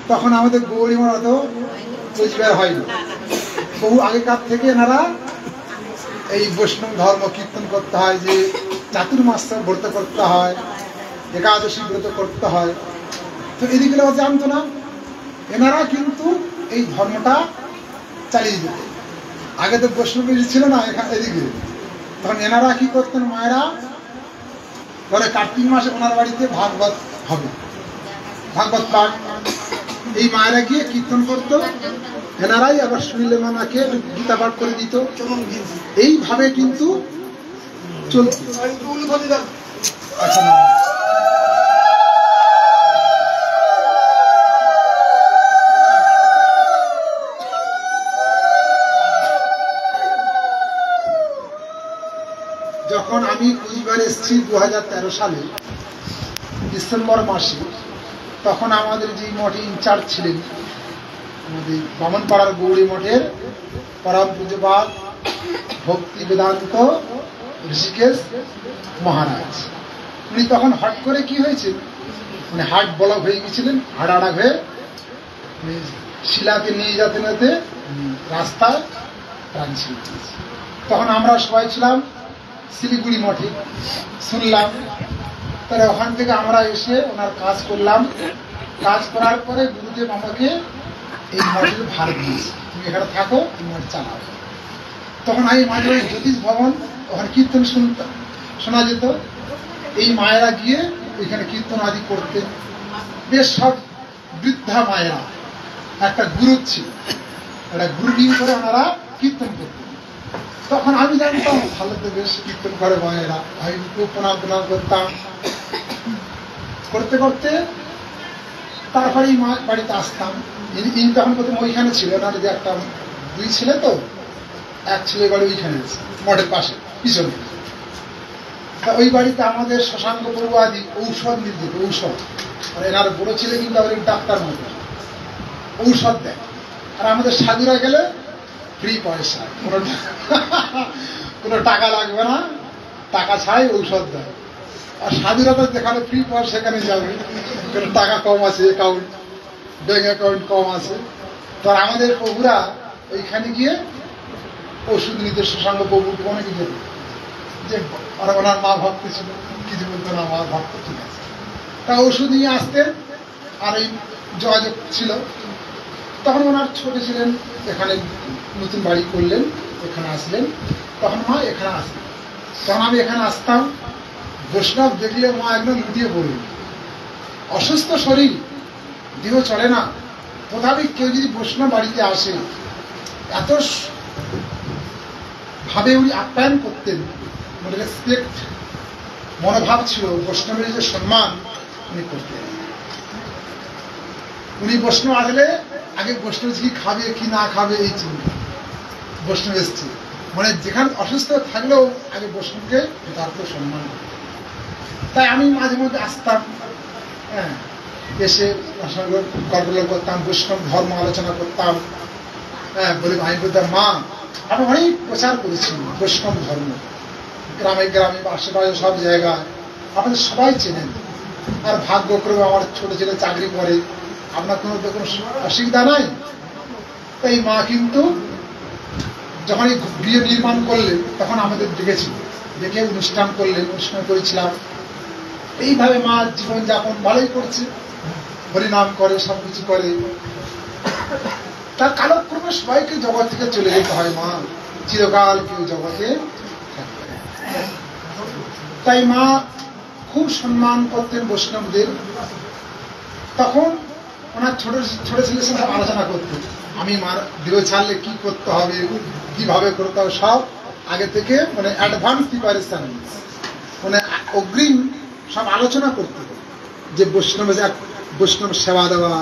তখন আমাদের গৌরীমার অত কোচবিহার হয়নি, বহু আগেকার থেকে এনারা এই বৈষ্ণব ধর্ম কীর্তন করতে হয়, যে চাতুর্মাস ব্রত করতে হয়, একাদশী ব্রত করতে হয়। তো এদিকে জানতো না, এনারা কিন্তু এই ধর্মটা চালিয়ে যেত। আগে তো বৈষ্ণব ছিল না এদিকে, তখন এনারা কি করতেন, মায়েরা পরে কার্তিক মাসে ওনার বাড়িতে ভাগবত হবে, ভাগবত পাঠ, এই মায়েরা গিয়ে কীর্তন করতো, এনারাই আবার শুনলে মানাকে গীতা পাঠ করে দিত। এইভাবে কিন্তু চলত। আচ্ছা, যখন আমি কুচবিহার এসেছি 2013 সালে ডিসেম্বর মাসে, তখন আমাদের যে মঠে ইনচার্জ ছিলেন আমাদের বামনপাড়ার গৌরী মঠের পরম পূজ্যপাদ ভক্তি বেদান্ত ঋষিকেশ মহারাজ, উনি তখন হট করে কি হয়েছে, মানে হার্ট ব্লক হয়ে গেছিলেন, হাড় আড়াগ হয়ে শিলাকে নিয়ে যেতে যেতে রাস্তায় প্রাণ ছিল। তখন আমরা সবাই ছিলাম শিলিগুড়ি মঠে, শুনলাম। তাহলে ওখান থেকে আমরা এসে ওনার কাজ করলাম। কাজ করার পরে গুরুদেব আমাকে এই মঠের ভার দিয়েছে, তুমি এখানে থাকো, এই মঠ চালাও। তখন আমি মাঝে মাঝে জ্যোতিষ ভবন ওখানে কীর্তন শোনা যেত, এই মায়েরা গিয়ে ওইখানে কীর্তন আদি করতেন। বেশ সব বৃদ্ধা মায়েরা, একটা গুরু ছিল, একটা গুরু নিয়ে করে ওনারা কীর্তন করতেন। তখন আমি জানতাম ভালো তো বেশ কীর্তন করে মায়েরা, আমি খুব প্রণাম করতাম। করতে করতে তারপরে এই মা বাড়িতে আসতাম। ইনি তখন প্রথম ওইখানে ছিল, ওনার যে একটা দুই ছেলে, তো এক ছেলে বাড়ি ওইখানে আছে মঠের পাশে পিছনে। তা ওই বাড়িতে আমাদের শশাঙ্ক প্রভু আদি ঔষধ দিত, ঔষধ, আর এনার বড় ছেলে কিন্তু আমাদের ডাক্তার মতো ঔষধ দেয়। আর আমাদের সাধুরা গেলে ফ্রি পয়সা, কোনো টাকা লাগবে না, টাকা ছাড়াই ঔষধ দেয়। আর সাধুরা তো যেখানে ফ্রি পয়সা সেখানে যাবে, কোনো টাকা কম আছে, অ্যাকাউন্ট ব্যাঙ্ক অ্যাকাউন্ট কম আছে। তো আমাদের প্রভুরা ওইখানে গিয়ে ওষুধ নিতে শশাঙ্ক প্রভু অনেকে যেত, যে ওনার মা ভক্ত ছিল, কিছু বলতো না, মা ভক্ত, ঠিক আছে। তা ওষুধ নিয়ে আসতেন, আর এই যোগাযোগ ছিল। তখন ওনার ছোট ছিলেন, এখানে নতুন বাড়ি করলেন, এখানে আসলেন, তখন মা এখানে আসলেন। তখন আমি এখানে আসতাম, বৈষ্ণব দেখলে মা একদম লুটিয়ে পড়লেন। অসুস্থ শরীর, দেহ চলে না, তথাপি কেউ যদি বৈষ্ণব বাড়িতে আসে, এত ভাবে উনি আপ্যায়ন করতেন, মানে রেসপেক্ট মনোভাব ছিল, বৈষ্ণবের যে সম্মান উনি করতেন। উনি বৈষ্ণব আসলে আগে বৈষ্ণব কি খাবে কি না খাবে এই চিন্তা, বৈষ্ণব এসছে মানে যেখানে অসুস্থ থাকলেও আগে বৈষ্ণবকে তারপর সম্মান করতেন। তাই আমি মাঝে মধ্যে আসতাম, হ্যাঁ, এসে গল্প করতাম, বৈষ্ণব ধর্ম আলোচনা করতাম। হ্যাঁ, বলে আমি বলতাম, মা আমি অনেক প্রচার করেছি বৈষ্ণব ধর্ম, গ্রামে গ্রামে আশেপাশে সব জায়গায়, আপনাদের সবাই চেনেন। আর ভাগ্যক্রমে আমার ছোট ছেলে চাকরি করে, আপনার কোনো অসুবিধা নাই। তাই মা কিন্তু যখন এই গৃহ নির্মাণ করলেন, তখন আমাদের দেখেছিল, দেখে অনুষ্ঠান করলেন, অনুষ্ঠান করেছিলাম। এইভাবে মা জীবনযাপন ভালোই করছে, হরিনাম করে, সবকিছু করে। তার কালক্রমে সবাইকে জগৎ থেকে চলে যেতে হয়, মা চিরকাল কেউ জগতে থাকবে। তাই মা খুব সম্মান করতেন বৈষ্ণবদের। তখন ওনার ছোট ছোট ছেলের সাথে আলোচনা করতেন, আমি মার দেহ ছাড়লে কি করতে হবে, কিভাবে করতে হবে, সব আগে থেকে মানে অ্যাডভান্স প্রিপারেশন, মানে অগ্রিম সব আলোচনা করতে, যে বৈষ্ণব সেবা দেওয়া,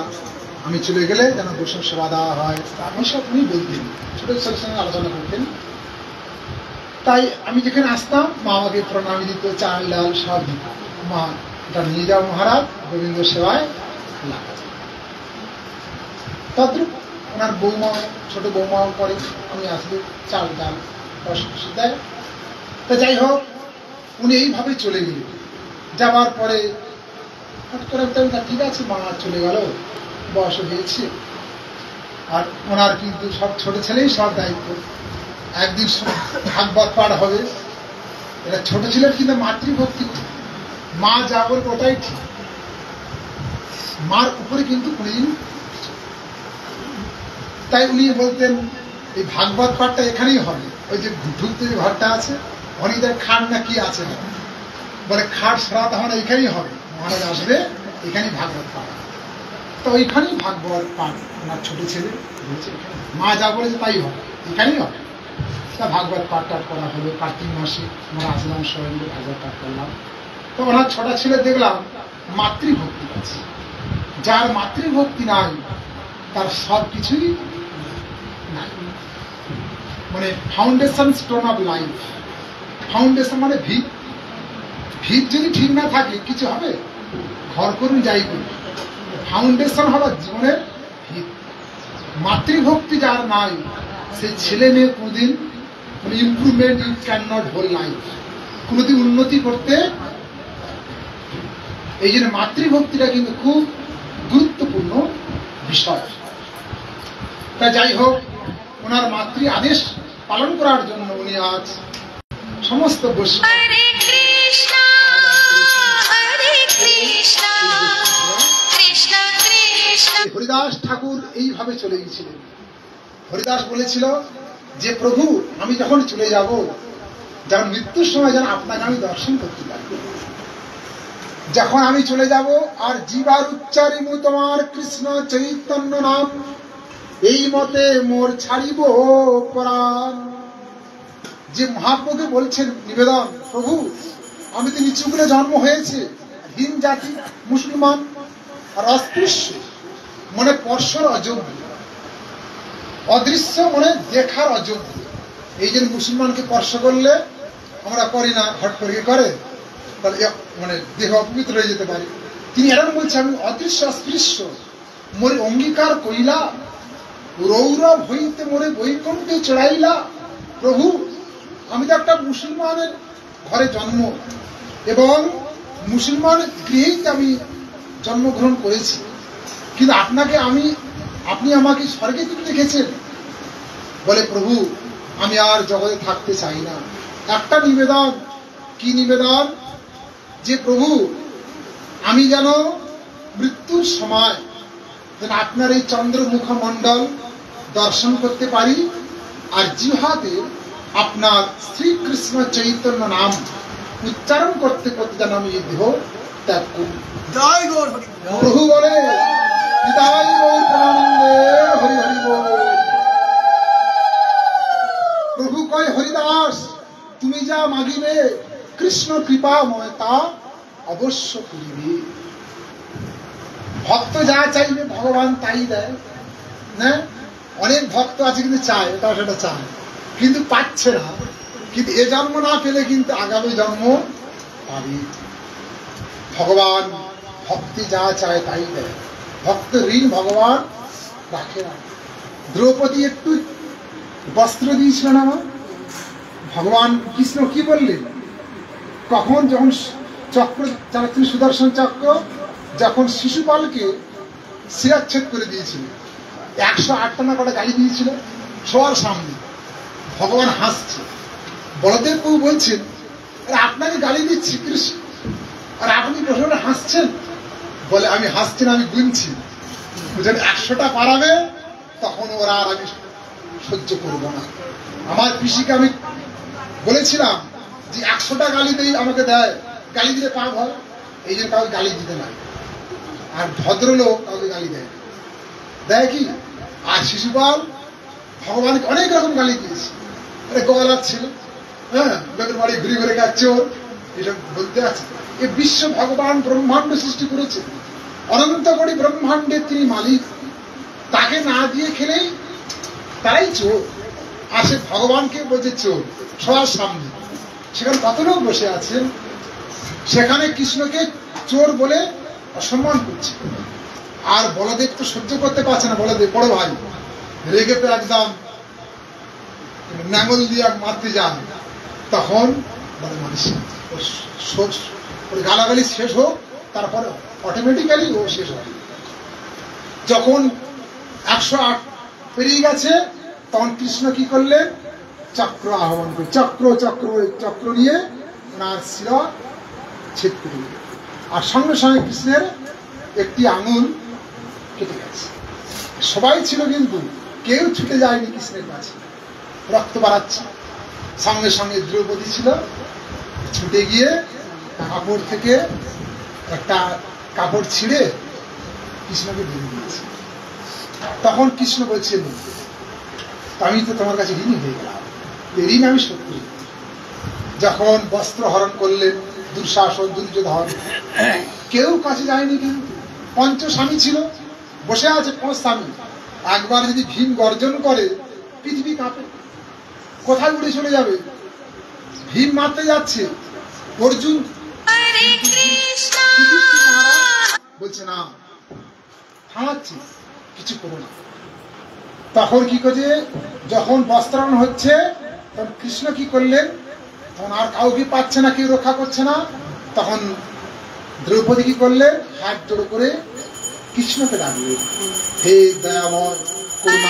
আমি চলে গেলে যেন বৈষ্ণব সেবা দেওয়া হয়, আমি সব উনি বলতেন, ছোট ছেলের সঙ্গে আলোচনা করতেন। তাই আমি যেখানে আসতাম, মা আমাকে প্রণামী দিত, চাল ডাল সব দিত, মা এটা নিয়ে যাও মহারাজ, গোবিন্দ সেবায় লাগা। তদ্রুপ ওনার বৌমা, ছোট বৌমাও করে, আমি আসলে চাল ডাল দেয়। তা যাই হোক, উনি এইভাবে চলে গেলেন। যাওয়ার পরে হঠাৎ করে ঠিক আছে, মা চলে গেল, বয়স হয়েছে, আর ওনার কিন্তু সব ছোট ছেলেই সব দায়িত্ব। একদিন ভাগবত পাঠ হবে, এটা ছোট ছেলের কিন্তু মাতৃভক্তি, মা যা বলবে ওটাই ঠিক, মার উপরে কিন্তু কোনদিন। তাই উনি বলতেন এই ভাগবত পাঠটা এখানেই হবে, ওই যে ঢুকতে যে ঘরটা আছে অনেকদের খাট না কি আছে বলে খাট সরাতে হবে, এখানেই হবে, মহারাজ আসবে এখানেই ভাগবত পাঠ। তো ওইখানেই ভাগবত পাঠ ওনার ছোট ছেলে মা যা বলেছে তাই হবে, এখানেই হবে। তা ভাগবত পাঠ টাঠ করা হলো, কার্তিক মাসে আমরা আসলাম সবাই মিলে ভাগবত পাঠ করলাম। তো ওনার ছোট ছেলে দেখলাম মাতৃভক্তি আছে, যার মাতৃভক্তি নাই তার সব কিছুই নাই। মানে foundation stone of life, foundation মানে ভিত, ভিত যদি ঠিক না থাকে কিছু হবে, ঘর করুন যাই করুন, ফাউন্ডেশন হলো জীবনের ভিত। মাতৃভক্তি যার নাই সেই ছেলে মেয়ে কোনদিন improvement you can not whole life, কোনদিন উন্নতি করতে। এই জন্য মাতৃভক্তিটা কিন্তু খুব গুরুত্বপূর্ণ বিষয়। তা যাই হোক, ওনার মাতৃ আদেশ পালন করার জন্য উনি আজ সমস্ত হরিদাস ঠাকুর এইভাবে চলে গিয়েছিলেন। হরিদাস বলেছিল যে প্রভু আমি যখন চলে যাব, যখন মৃত্যুর সময় যেন আপনাকে আমি দর্শন করতে পারি, যখন আমি চলে যাব আর জীবার উচ্চারিমু তোমার কৃষ্ণ চৈতন্য নাম, এই মতে মোর ছাড়িব প্রাণ। যে মহাপ্রভু বলছেন নিবেদন, প্রভু আমি তো নিচুকুলে জন্ম হয়েছে, হিন জাতি মুসলমান আর অস্পৃশ্য, মনে স্পর্শর অযোগ্য, অদৃশ্য মনে দেখার অযোগ্য। এই যে মুসলমানকে স্পর্শ করলে আমরা করি না, হট করে করে, তাহলে মানে দেহ অপবিত্র হয়ে যেতে পারে। তিনি এরকম বলছে আমি অদৃশ্য অস্পৃশ্য, মোরে অঙ্গীকার কইলা, রৌরব হইতে মোরে বৈকুণ্ঠে চড়াইলা। প্রভু আমি তো একটা মুসলমানের ঘরে জন্ম এবং মুসলমান গৃহেই আমি জন্মগ্রহণ করেছি, কিন্তু আপনাকে আপনি আমাকে স্বর্গে তুলে রেখেছেন। বলে প্রভু আমি আর জগতে থাকতে চাই না, একটা নিবেদন। কি নিবেদন? যে প্রভু আমি যেন মৃত্যুর সময় যেন আপনার এই চন্দ্রমুখ মণ্ডল দর্শন করতে পারি, আর জিহ্বাতে আপনার শ্রীকৃষ্ণ চৈতন্য নাম উচ্চারণ করতে করতে যেন আমি এই দেহ ত্যাগ করি। প্রভু বলে হৃদয় হরি হরি বল। প্রভু কয় হরিদাস তুমি যা মাগিবে কৃষ্ণ কৃপাময় তা অবশ্য করিবে। ভক্ত যা চাইবে ভগবান তাই দেয় না। অনেক ভক্ত আছে কিন্তু চায়, এটা সেটা চায় কিন্তু পাচ্ছে না, কিন্তু এ জন্ম না পেলে কিন্তু আগামী জন্ম পাবে। ভগবান ভক্তি যা চায় তাই দেয়, ভক্ত ঋণ ভগবান রাখে না। দ্রৌপদী একটু বস্ত্র দিয়েছিলেন আমার, ভগবান কৃষ্ণ কি বললেন? কখন যখন চক্র চালাচ্ছিলেন সুদর্শন চক্র, যখন শিশুপালকে শিরাচ্ছেদ করে দিয়েছিল, 108টা না কটা গালি দিয়েছিল সবার সামনে, ভগবান হাসছে। বলদেব প্রভু বলছেন আপনাকে গালি দিচ্ছি কৃষ্ণ, আর আপনি প্রশ্নটা হাসছেন। বলে আমি হাসছি না, আমি গুনছি, যখন 100টা পারাবে তখন ওরা আর আমি সহ্য করব না। আমার পিসিকে আমি বলেছিলাম যে 100টা গালি দেই আমাকে দেয়, গালি দিলে পাপ হয়, এই জন্য কাউকে গালি দিতে নাই। আর ভদ্রলোক কাউকে গালি দেয় দেয় কি? আর শিশুপাল ভগবানকে অনেক রকম গালি দিয়েছে, গোয়ালার ছিল, হ্যাঁ লোকের বাড়ি ঘুরে ঘুরে খাচ্ছে, ওর এসব বলতে আছে। এ বিশ্ব ভগবান ব্রহ্মাণ্ড সৃষ্টি করেছে, অনন্ত কোটি ব্রহ্মাণ্ডের তিনি মালিক, তাকে না দিয়ে খেলেই তারাই চোর। আর সে ভগবানকে বলছে চোর সবার সামনে, সেখানে কত লোক বসে আছেন, সেখানে কৃষ্ণকে চোর বলে অসম্মান করছে। আর বলদেব তো সহ্য করতে পারছে না, বলদেব বড় ভাই রেগে তো একদম নাঙ্গল দিয়ে মারতে যান। তখন বলে মানুষ গালাগালি শেষ হোক, তারপরে অটোমেটিক্যালি ও শেষ হয়। যখন 108 পেরিয়ে গেছে তখন কৃষ্ণ কি করলেন, চক্র আহ্বান করে চক্র চক্র চক্র নিয়ে ওনার শিরা ছেদ করে দিলেন। আর সঙ্গে সঙ্গে কৃষ্ণের একটি আঙুল কেটে গেছে। সবাই ছিল কিন্তু কেউ ছুটে যায়নি কৃষ্ণের কাছে, রক্ত বাড়াচ্ছে। সঙ্গে সঙ্গে দ্রৌপদী ছিল, ছুটে গিয়ে কাপড় থেকে একটা কাপড় ছিঁড়ে কৃষ্ণকে দিয়ে দিয়েছে। তখন কৃষ্ণ বলছেন, আমি তো তোমার কাছে ঋণী হয়ে গেলাম, ঋণ আমি শোধ করি। যখন বস্ত্র হরণ করলেন দুঃশাসন দুর্যোধন, কেউ কাছে যায়নি, কিন্তু পঞ্চস্বামী ছিল, বসে আছে 5 স্বামী। একবার যদি ভীম গর্জন করে পৃথিবী কাঁপে, কোথায় উড়ে চলে যাবে। ভীম মারতে যাচ্ছে, অর্জুন বলছে না, থামাচ্ছি, কিছু করো না। তখন কি করছে, যখন বস্ত্রায়ন হচ্ছে তখন কৃষ্ণ কি করলেন, তখন আর কাউকে পাচ্ছে না, কেউ রক্ষা করছে না। তখন দ্রৌপদী কি করলেন, হাত জোড়ো করে কৃষ্ণকে ডাকলেন, হে দয়াময় করুণা।